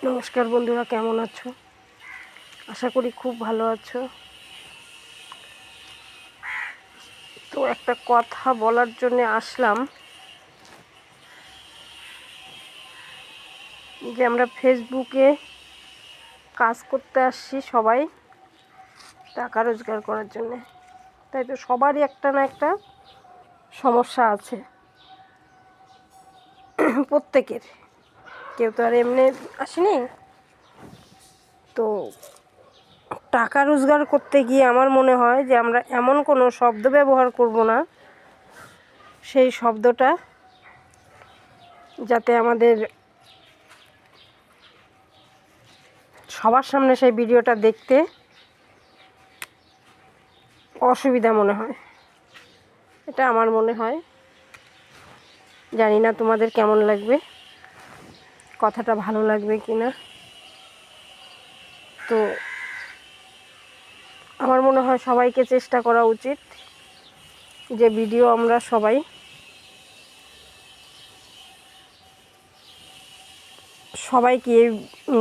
নমস্কার বন্ধুরা, কেমন আছো? আশা করি খুব ভালো আছো। তো একটা কথা বলার জন্য আসলাম যে আমরা ফেসবুকে কাজ করতে আসছি সবাই টাকা রোজগার করার জন্যে, তাই তো সবারই একটা না একটা সমস্যা আছে প্রত্যেকের। কেউ তো আর এমনি আসেনি। তো টাকা রোজগার করতে গিয়ে আমার মনে হয় যে আমরা এমন কোনো শব্দ ব্যবহার করব না, সেই শব্দটা যাতে আমাদের সবার সামনে সেই ভিডিওটা দেখতে অসুবিধা মনে হয়। এটা আমার মনে হয়, জানি না তোমাদের কেমন লাগবে, কথাটা ভালো লাগবে কি না। তো আমার মনে হয় সবাইকে চেষ্টা করা উচিত যে ভিডিও আমরা সবাইকে, এই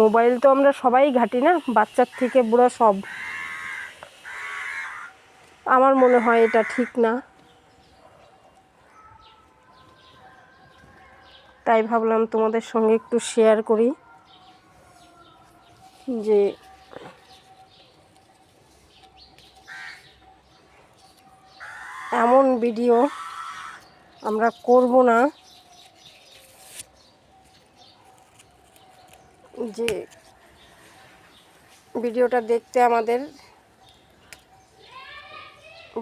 মোবাইল তো আমরা সবাই ঘাঁটি না, বাচ্চার থেকে বুড়া সব। আমার মনে হয় এটা ঠিক না, তাই ভাবলাম তোমাদের সঙ্গে একটু শেয়ার করি যে এমন ভিডিও আমরা করব না যে ভিডিওটা দেখতে আমাদের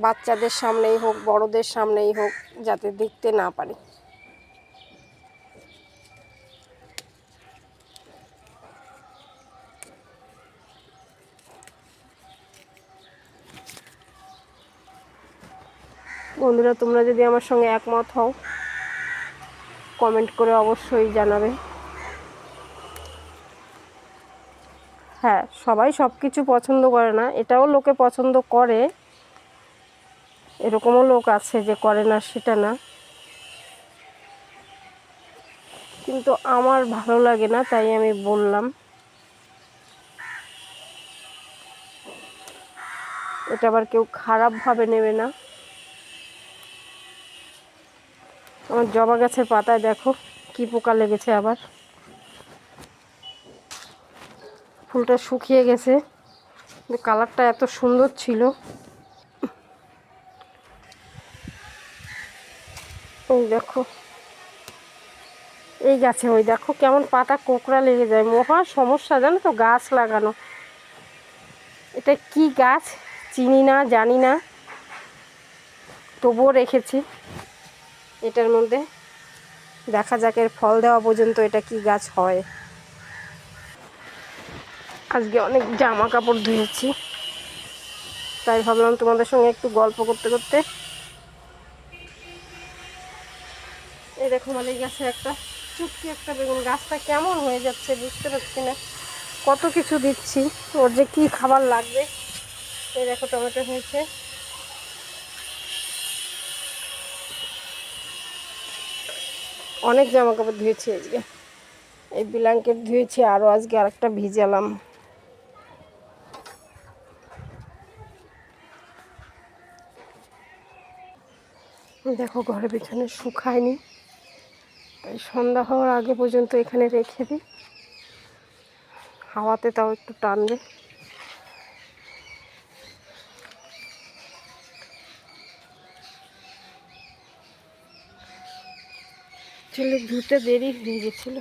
বাচ্চাদের সামনেই হোক, বড়দের সামনেই হোক, যাতে দেখতে না পারি। বন্ধুরা, তোমরা যদি আমার সঙ্গে একমত হও, কমেন্ট করে অবশ্যই জানাবে। হ্যাঁ, সবাই সব কিছু পছন্দ করে না, এটাও লোকে পছন্দ করে, এরকমও লোক আছে যে করে না, সেটা না, কিন্তু আমার ভালো লাগে না, তাই আমি বললাম। এটা আবার কেউ খারাপভাবে নেবে না। আমার জবা গাছের পাতায় দেখো কি পোকা লেগেছে, আবার ফুলটা শুকিয়ে গেছে, কিন্তু কালারটা এত সুন্দর ছিল। ওই দেখো, এই গাছে ওই দেখো কেমন পাতা কোঁকড়া লেগে যায়। মহা সমস্যা, জানো তো, গাছ লাগানো। এটা কি গাছ চিনি না, জানি না, তবুও রেখেছি এটার মধ্যে। দেখা যাক এর ফল দেওয়া পর্যন্ত এটা কি গাছ হয়। আজকে অনেক জামা কাপড় ধুয়েছি, তাই ভাবলাম তোমাদের সঙ্গে একটু গল্প করতে করতে। এই দেখো, মানে এই গাছে একটা চুটকি একটা বেগুন, গাছটা কেমন হয়ে যাচ্ছে বুঝতে পারছি না। কত কিছু দিচ্ছি, ওর যে কী খাবার লাগবে। এই দেখো টমেটো হয়েছে। অনেক জামা কাপড় ধুয়েছি আজকে, এই ব্ল্যাঙ্কেট ধুয়েছি, আরও আজকে আরেকটা ভিজালাম। দেখো ঘরের পিছনে শুকায়নি, তাই সন্ধ্যা হওয়ার আগে পর্যন্ত এখানে রেখে দিই, হাওয়াতে তাও একটু টানবে। চলে ধুতে দেরি হয়ে গেছিল,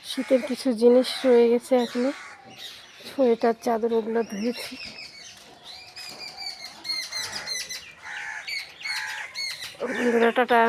শীতের কিছু জিনিস রয়ে গেছে এখনো, সোয়েটার চাদর ওগুলো ধুয়েছি। বন্ধুরা টাটা।